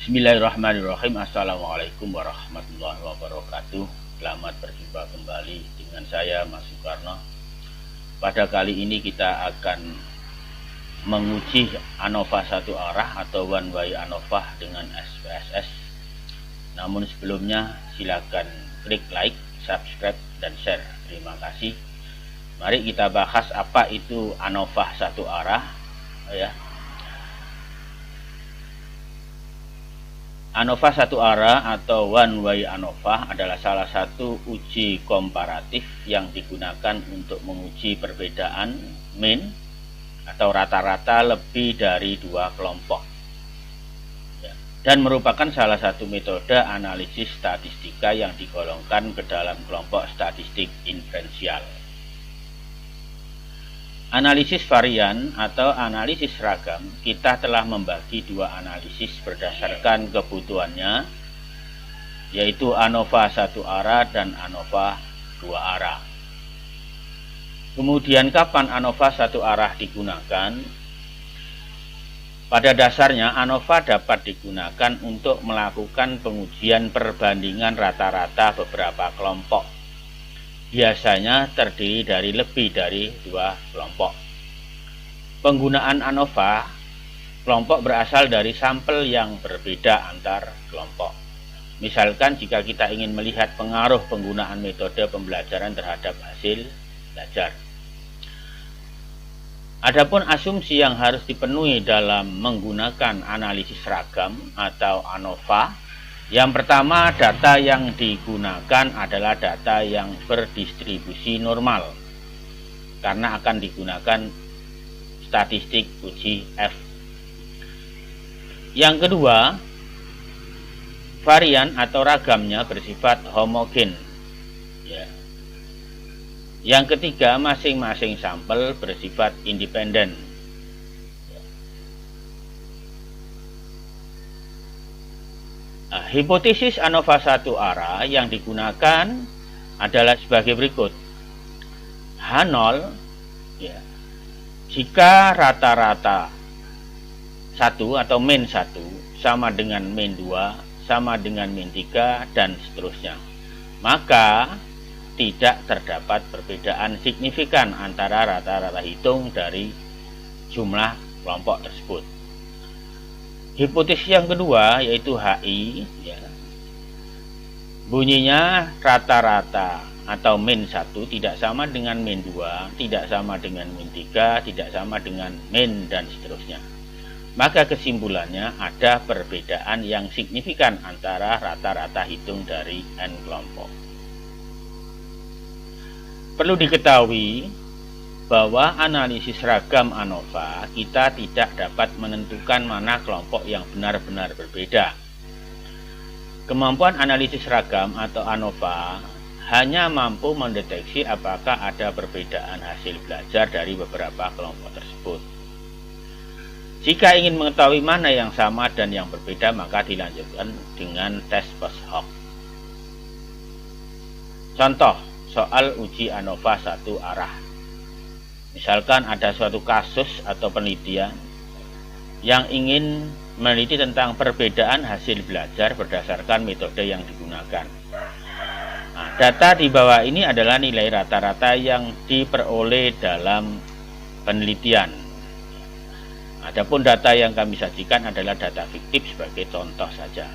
Bismillahirrahmanirrahim. Assalamualaikum warahmatullahi wabarakatuh. Selamat berjumpa kembali dengan saya Mas Soekarno. Pada kali ini kita akan menguji ANOVA satu arah atau one way ANOVA dengan SPSS. Namun sebelumnya silakan klik like, subscribe, dan share. Terima kasih. Mari kita bahas apa itu ANOVA satu arah ya. ANOVA satu arah atau one way ANOVA adalah salah satu uji komparatif yang digunakan untuk menguji perbedaan mean atau rata-rata lebih dari dua kelompok dan merupakan salah satu metode analisis statistika yang digolongkan ke dalam kelompok statistik inferensial. Analisis varian atau analisis ragam, kita telah membagi dua analisis berdasarkan kebutuhannya, yaitu ANOVA satu arah dan ANOVA dua arah. Kemudian kapan ANOVA satu arah digunakan? Pada dasarnya ANOVA dapat digunakan untuk melakukan pengujian perbandingan rata-rata beberapa kelompok. Biasanya terdiri dari lebih dari dua kelompok. Penggunaan ANOVA, kelompok berasal dari sampel yang berbeda antar kelompok. Misalkan jika kita ingin melihat pengaruh penggunaan metode pembelajaran terhadap hasil belajar. Adapun asumsi yang harus dipenuhi dalam menggunakan analisis ragam atau ANOVA, yang pertama, data yang digunakan adalah data yang berdistribusi normal karena akan digunakan statistik uji F. Yang kedua, varian atau ragamnya bersifat homogen. Yang ketiga, masing-masing sampel bersifat independen. Hipotesis ANOVA satu arah yang digunakan adalah sebagai berikut. H0 jika rata-rata 1 atau min 1 sama dengan min 2 sama dengan min 3 dan seterusnya, maka tidak terdapat perbedaan signifikan antara rata-rata hitung dari jumlah kelompok tersebut. Hipotesis yang kedua yaitu HI, bunyinya rata-rata atau min 1 tidak sama dengan min 2, tidak sama dengan min 3, tidak sama dengan min dan seterusnya. Maka kesimpulannya ada perbedaan yang signifikan antara rata-rata hitung dari N kelompok. Perlu diketahui bahwa analisis ragam ANOVA kita tidak dapat menentukan mana kelompok yang benar-benar berbeda. Kemampuan analisis ragam atau ANOVA hanya mampu mendeteksi apakah ada perbedaan hasil belajar dari beberapa kelompok tersebut. Jika ingin mengetahui mana yang sama dan yang berbeda, maka dilanjutkan dengan tes post hoc. Contoh soal uji ANOVA satu arah. Misalkan ada suatu kasus atau penelitian yang ingin meneliti tentang perbedaan hasil belajar berdasarkan metode yang digunakan. Data di bawah ini adalah nilai rata-rata yang diperoleh dalam penelitian. Adapun data yang kami sajikan adalah data fiktif sebagai contoh saja.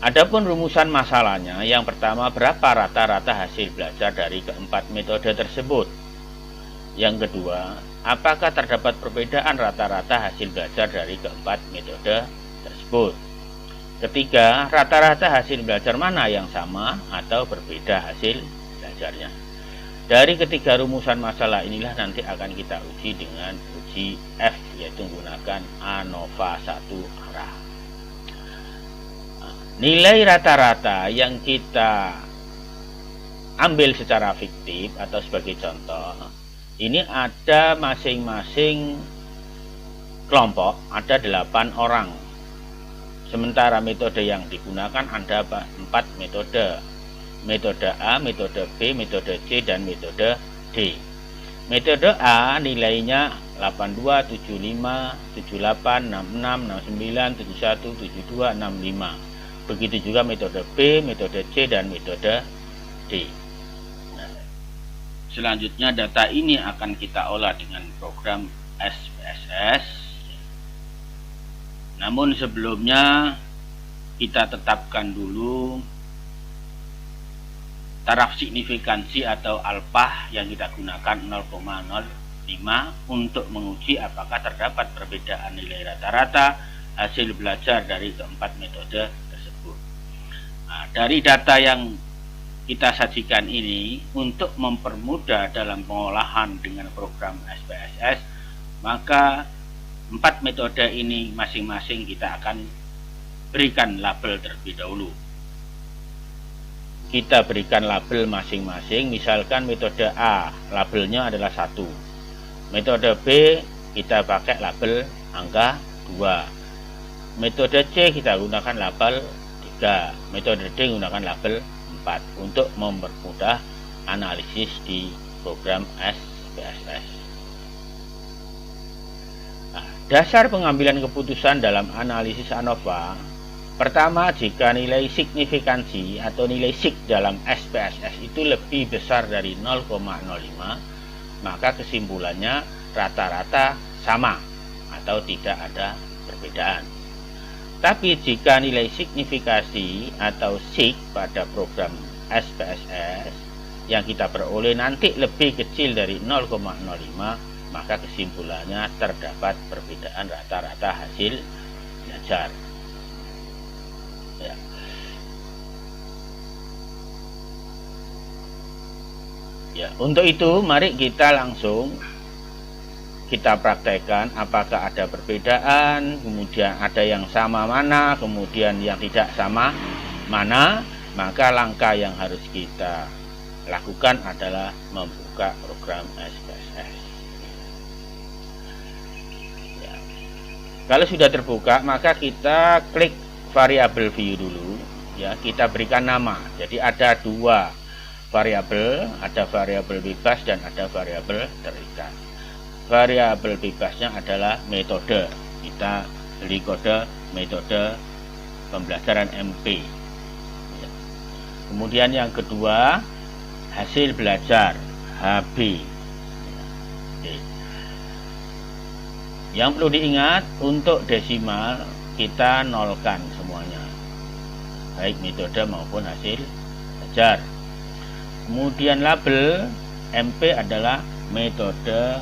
Adapun rumusan masalahnya, yang pertama, berapa rata-rata hasil belajar dari keempat metode tersebut? Yang kedua, apakah terdapat perbedaan rata-rata hasil belajar dari keempat metode tersebut? Ketiga, rata-rata hasil belajar mana yang sama atau berbeda hasil belajarnya? Dari ketiga rumusan masalah inilah nanti akan kita uji dengan uji F, yaitu menggunakan ANOVA satu arah. Nilai rata-rata yang kita ambil secara fiktif atau sebagai contoh, ini ada masing-masing kelompok ada 8 orang. Sementara metode yang digunakan ada 4 metode. Metode A, metode B, metode C, dan metode D. Metode A nilainya 82, 75, 78, 66, 69, 71, 72, 65. Begitu juga metode B, metode C, dan metode D. Nah, selanjutnya data ini akan kita olah dengan program SPSS. Namun sebelumnya kita tetapkan dulu taraf signifikansi atau alpha yang kita gunakan 0,05 untuk menguji apakah terdapat perbedaan nilai rata-rata hasil belajar dari keempat metode tersebut. Nah, dari data yang kita sajikan ini, untuk mempermudah dalam pengolahan dengan program SPSS, maka empat metode ini masing-masing kita akan berikan label terlebih dahulu. Kita berikan label masing-masing. Misalkan metode A, labelnya adalah 1. Metode B, kita pakai label angka 2. Metode C, kita gunakan label 3. Metode D gunakan label 4 untuk mempermudah analisis di program SPSS. Nah, dasar pengambilan keputusan dalam analisis ANOVA. Pertama, jika nilai signifikansi atau nilai SIG dalam SPSS itu lebih besar dari 0,05, maka kesimpulannya rata-rata sama atau tidak ada perbedaan. Tapi jika nilai signifikasi atau SIG pada program SPSS yang kita peroleh nanti lebih kecil dari 0,05, maka kesimpulannya terdapat perbedaan rata-rata hasil belajar. Ya, untuk itu mari kita langsung kita praktekkan apakah ada perbedaan, kemudian ada yang sama mana, kemudian yang tidak sama mana. Maka langkah yang harus kita lakukan adalah membuka program SPSS. Ya. Kalau sudah terbuka, maka kita klik variabel view dulu. Ya, kita berikan nama. Jadi ada dua variabel, ada variabel bebas dan ada variabel terikat. Variabel bebasnya adalah metode. Kita beri kode metode pembelajaran MP. Kemudian yang kedua, hasil belajar HB. Yang perlu diingat, untuk desimal kita nolkan semuanya, baik metode maupun hasil belajar. Kemudian label MP adalah metode,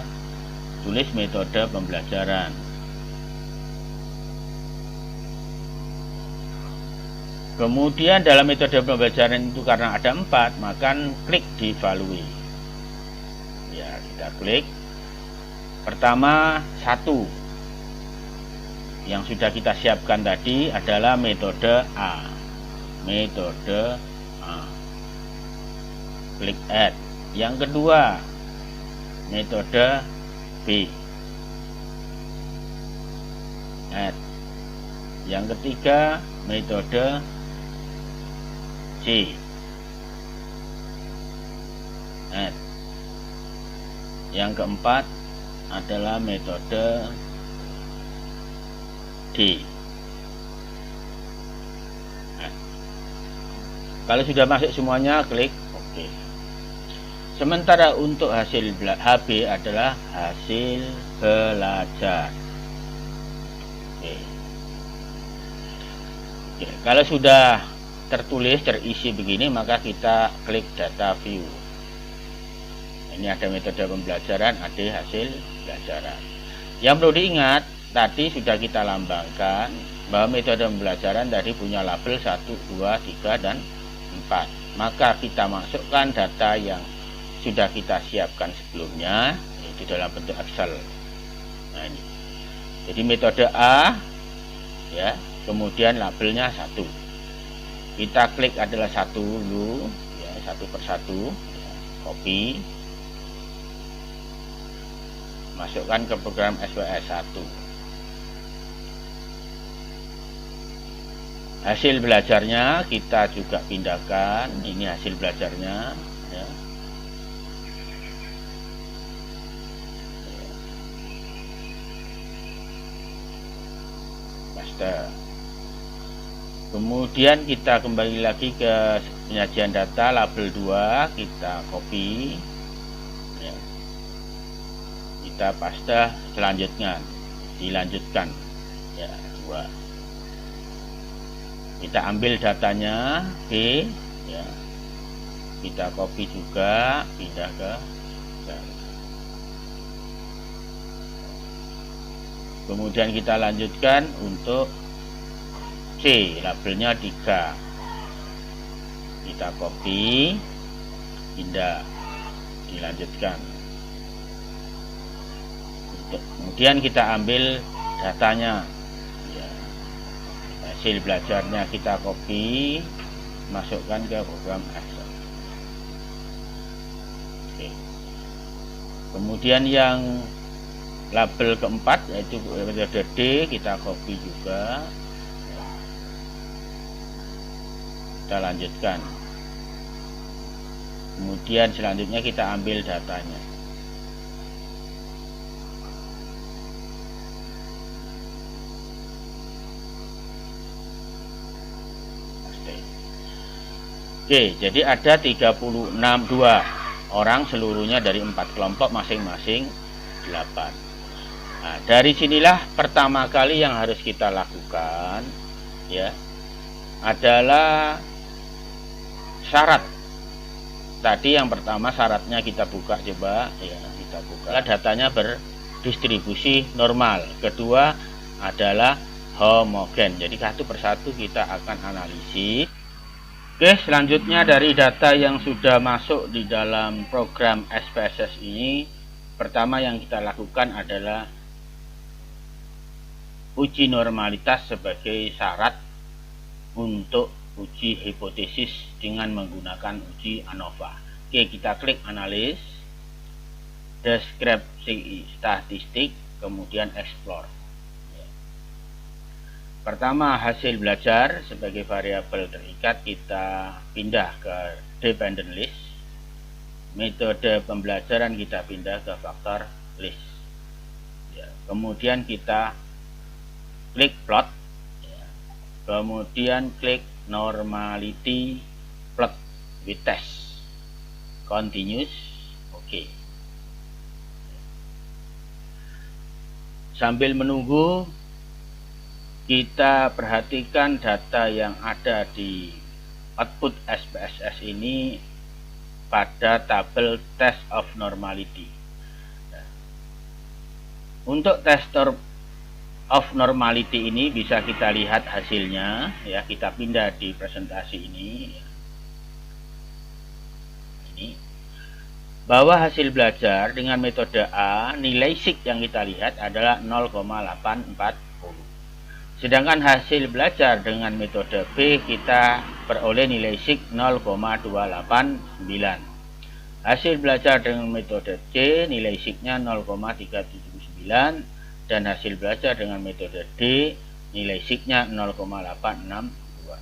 tulis metode pembelajaran. Kemudian dalam metode pembelajaran itu karena ada 4, maka klik di value. Ya, kita klik. Pertama 1 yang sudah kita siapkan tadi adalah metode A. Metode A. Klik add. Yang kedua metode B, add. Yang ketiga metode C, add. Yang keempat adalah metode D. Add. Kalau sudah masuk semuanya, klik OK. Sementara untuk hasil HB adalah hasil belajar. Oke. Oke. Kalau sudah tertulis, terisi begini, maka kita klik data view. Ini ada metode pembelajaran, ada hasil belajaran. Yang perlu diingat, tadi sudah kita lambangkan bahwa metode pembelajaran tadi punya label 1, 2, 3, dan 4. Maka kita masukkan data yang sudah kita siapkan sebelumnya, itu dalam bentuk Excel. Nah ini. Jadi metode A, ya, kemudian labelnya 1. Kita klik adalah 1 dulu, ya, 1 per 1, ya, copy, masukkan ke program SPSS 1. Hasil belajarnya kita juga pindahkan. Ini hasil belajarnya, ya. paste. Kemudian kita kembali lagi ke penyajian data label 2, kita copy ya. Kita paste selanjutnya, dilanjutkan ya 2. Kita ambil datanya B ya. Kita copy juga, pindah ke sel. Kemudian kita lanjutkan untuk C, labelnya 3. Kita copy, pindah, dilanjutkan. Kemudian kita ambil datanya ya. Hasil belajarnya kita copy, masukkan ke program Excel. Oke. Kemudian yang label keempat yaitu metode D, kita copy juga, kita lanjutkan. Kemudian selanjutnya kita ambil datanya. Oke, jadi ada 2 orang, seluruhnya dari 4 kelompok, masing-masing 8. Nah, dari sinilah pertama kali yang harus kita lakukan ya adalah syarat. Tadi yang pertama syaratnya kita buka, coba ya, kita buka. Datanya berdistribusi normal. Kedua adalah homogen. Jadi satu persatu kita akan analisis. Oke, selanjutnya dari data yang sudah masuk di dalam program SPSS ini, pertama yang kita lakukan adalah uji normalitas sebagai syarat untuk uji hipotesis dengan menggunakan uji ANOVA. Oke, kita klik analis, deskripsi statistik, kemudian explore. Pertama, hasil belajar sebagai variabel terikat kita pindah ke dependent list. Metode pembelajaran kita pindah ke faktor list ya. Kemudian kita klik plot ya. Kemudian klik normality plot with test, continuous, oke. Sambil menunggu, kita perhatikan data yang ada di output SPSS ini pada tabel test of normality. Untuk test of normality ini bisa kita lihat hasilnya ya. Kita pindah di presentasi ini bahwa hasil belajar dengan metode A, nilai SIG yang kita lihat adalah 0,840. Sedangkan hasil belajar dengan metode B kita peroleh nilai SIG 0,289. Hasil belajar dengan metode C nilai SIG-nya 0,379 dan hasil belajar dengan metode D nilai SIG-nya 0,862.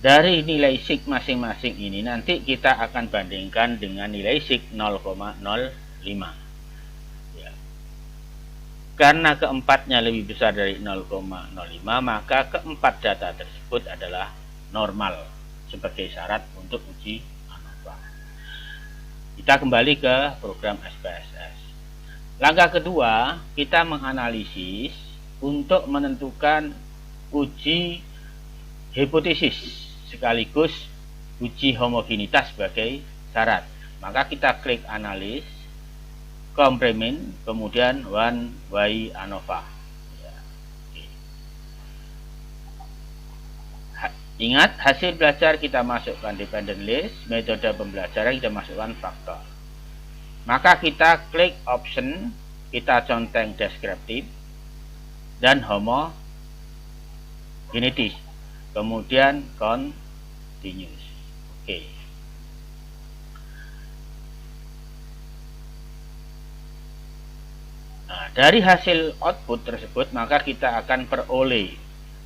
Dari nilai SIG masing-masing ini nanti kita akan bandingkan dengan nilai SIG 0,05 ya. Karena keempatnya lebih besar dari 0,05, maka keempat data tersebut adalah normal sebagai syarat untuk uji ANOVA. Kita kembali ke program SPSS. Langkah kedua, kita menganalisis untuk menentukan uji hipotesis sekaligus uji homogenitas sebagai syarat. Maka kita klik analis, complement, kemudian one way ANOVA. Ya, okay. Ingat, hasil belajar kita masukkan dependent list, metode pembelajaran kita masukkan faktor. Maka kita klik option, kita conteng deskriptif dan homogenitis, kemudian continuous. Oke. Nah, dari hasil output tersebut maka kita akan peroleh,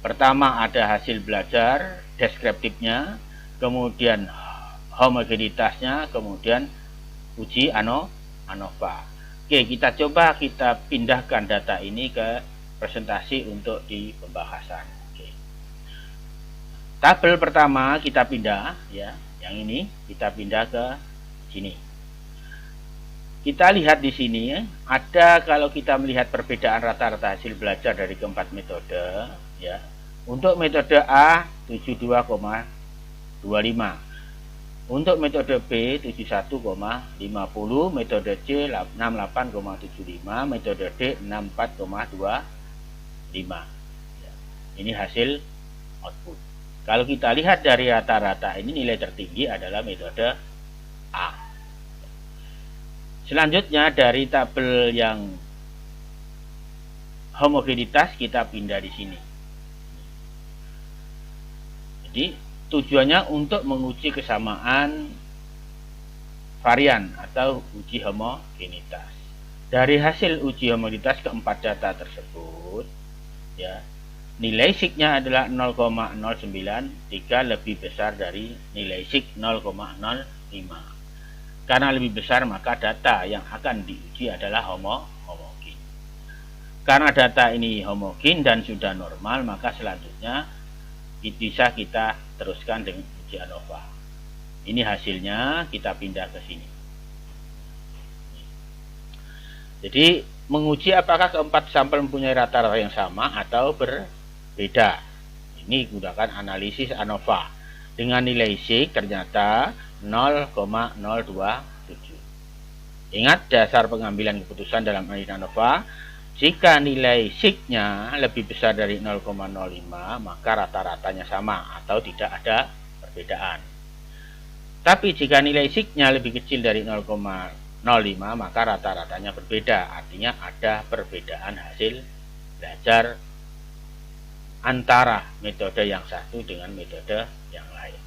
pertama ada hasil belajar deskriptifnya, kemudian homogenitasnya, kemudian uji ANOVA. Oke, kita coba kita pindahkan data ini ke presentasi untuk di pembahasan. Oke. Tabel pertama kita pindah ya, yang ini kita pindah ke sini. Kita lihat di sini ada, kalau kita melihat perbedaan rata-rata hasil belajar dari keempat metode ya. Untuk metode A 72,25. Untuk metode B 71,50, metode C 68,75, metode D 64,25. Ini hasil output. Kalau kita lihat dari rata-rata ini, nilai tertinggi adalah metode A. Selanjutnya dari tabel yang homogenitas kita pindah di sini. Jadi tujuannya untuk menguji kesamaan varian atau uji homogenitas. Dari hasil uji homogenitas keempat data tersebut, ya, nilai signya adalah 0,093, lebih besar dari nilai sig 0,05. Karena lebih besar, maka data yang akan diuji adalah homogen. Karena data ini homogen dan sudah normal, maka selanjutnya bisa kita teruskan dengan uji ANOVA. Ini hasilnya, kita pindah ke sini. Jadi menguji apakah keempat sampel mempunyai rata-rata yang sama atau berbeda. Ini gunakan analisis ANOVA. Dengan nilai sig ternyata 0,027. Ingat dasar pengambilan keputusan dalam analisis ANOVA. Jika nilai signya lebih besar dari 0,05, maka rata-ratanya sama atau tidak ada perbedaan. Tapi jika nilai signya lebih kecil dari 0,05, maka rata-ratanya berbeda. Artinya ada perbedaan hasil belajar antara metode yang satu dengan metode yang lain.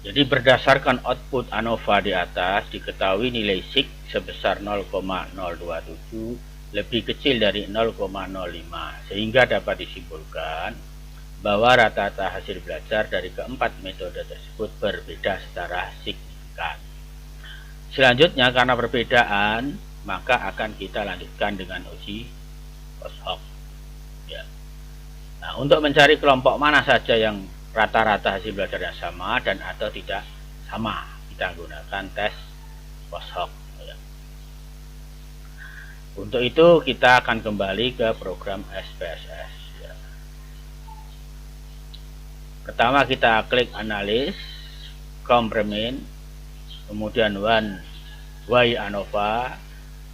Jadi berdasarkan output ANOVA di atas, diketahui nilai sig sebesar 0,027 lebih kecil dari 0,05, sehingga dapat disimpulkan bahwa rata-rata hasil belajar dari keempat metode tersebut berbeda secara signifikan. Selanjutnya, karena perbedaan, maka akan kita lanjutkan dengan uji post hoc. Ya. Nah, untuk mencari kelompok mana saja yang rata-rata hasil belajarnya sama dan atau tidak sama, kita gunakan tes post hoc. Untuk itu kita akan kembali ke program SPSS ya. Pertama kita klik analis, complement, kemudian Y ANOVA,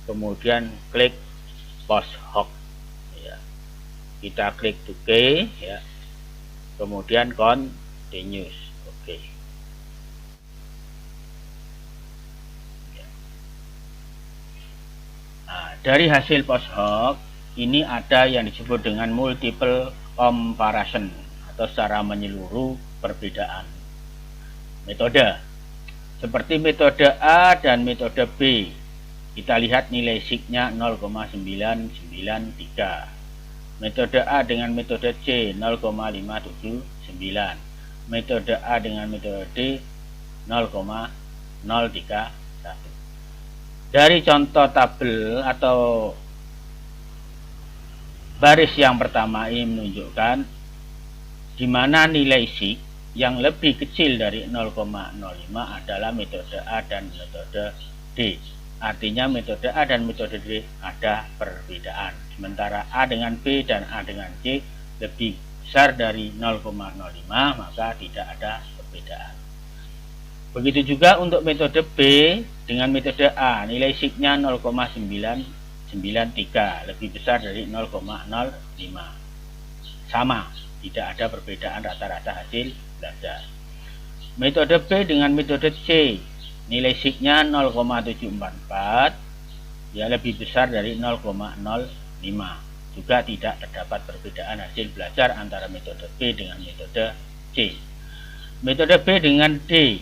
kemudian klik post hoc ya. Kita klik OK ya. Kemudian continuous. Oke. Dari hasil post hoc ini ada yang disebut dengan multiple comparison atau secara menyeluruh perbedaan metode. Seperti metode A dan metode B, kita lihat nilai signya 0,993. Metode A dengan metode C 0,579. Metode A dengan metode D 0,031. Dari contoh tabel atau baris yang pertama ini menunjukkan di mana nilai sig yang lebih kecil dari 0,05 adalah metode A dan metode D. Artinya metode A dan metode D ada perbedaan. Sementara A dengan B dan A dengan C lebih besar dari 0,05, maka tidak ada perbedaan. Begitu juga untuk metode B dengan metode A, nilai signya 0,993, lebih besar dari 0,05. Sama, tidak ada perbedaan rata-rata hasil belajar. Metode B dengan metode C, nilai signya 0,744, ya lebih besar dari 0,05. Juga tidak terdapat perbedaan hasil belajar antara metode B dengan metode C. Metode B dengan D,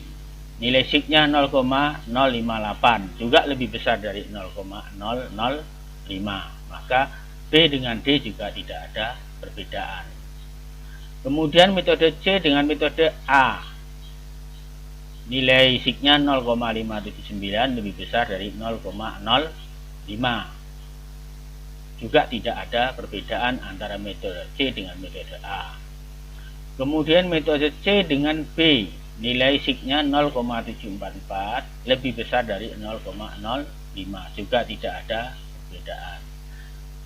nilai signya 0,058, juga lebih besar dari 0,005. Maka B dengan D juga tidak ada perbedaan. Kemudian metode C dengan metode A, nilai signya 0,579, lebih besar dari 0,05. juga tidak ada perbedaan antara metode C dengan metode A. Kemudian metode C dengan B, nilai signya 0,744 lebih besar dari 0,05, juga tidak ada perbedaan.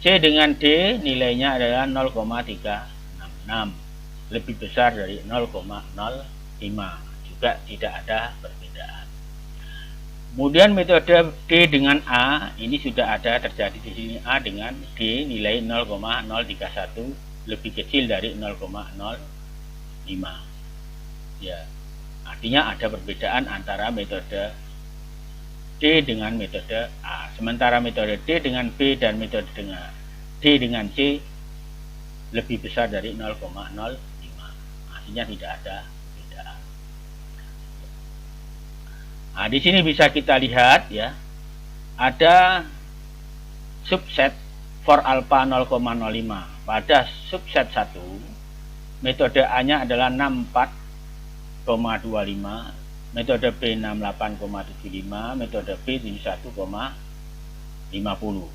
C dengan D nilainya adalah 0,366 lebih besar dari 0,05, juga tidak ada perbedaan. Kemudian metode D dengan A, ini sudah ada terjadi di sini. A dengan D nilai 0,031 lebih kecil dari 0,05. Ya, artinya ada perbedaan antara metode D dengan metode A. Sementara metode D dengan B dan metode dengan D dengan C lebih besar dari 0,05. Artinya tidak ada perbedaan. Nah, di sini bisa kita lihat ya, ada subset for alpha 0,05. Pada subset 1, metode A-nya adalah 64,25, metode B 68,75, metode B 71,50.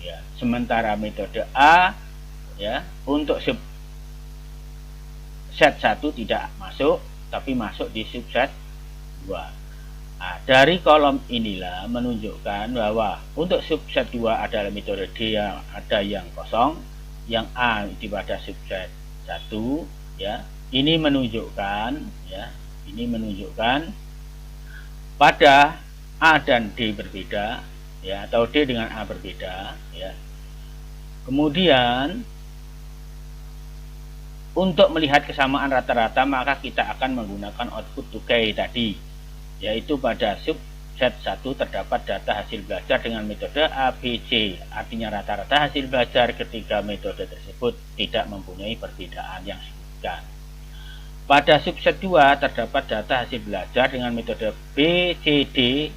Ya, sementara metode A ya untuk subset 1 tidak masuk, tapi masuk di subset 2. Nah, dari kolom inilah menunjukkan bahwa untuk subset 2 adalah metode D yang ada yang kosong, yang A di pada subset 1 ya. Ini menunjukkan pada A dan D berbeda ya, atau D dengan A berbeda ya. Kemudian untuk melihat kesamaan rata-rata maka kita akan menggunakan output tugai tadi, yaitu pada subset 1 terdapat data hasil belajar dengan metode ABC, artinya rata-rata hasil belajar ketiga metode tersebut tidak mempunyai perbedaan yang signifikan. Pada subset 2 terdapat data hasil belajar dengan metode BCD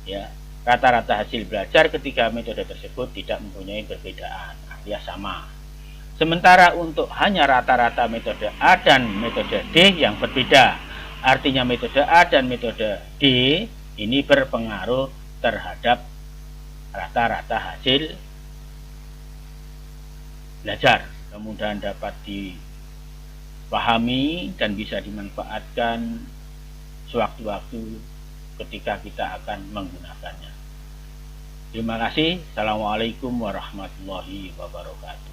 ya, rata-rata hasil belajar ketiga metode tersebut tidak mempunyai perbedaan, artinya sama. Sementara untuk hanya rata-rata metode A dan metode D yang berbeda, artinya metode A dan metode D ini berpengaruh terhadap rata-rata hasil belajar. Kemudian dapat dipahami dan bisa dimanfaatkan sewaktu-waktu ketika kita akan menggunakannya. Terima kasih. Assalamualaikum warahmatullahi wabarakatuh.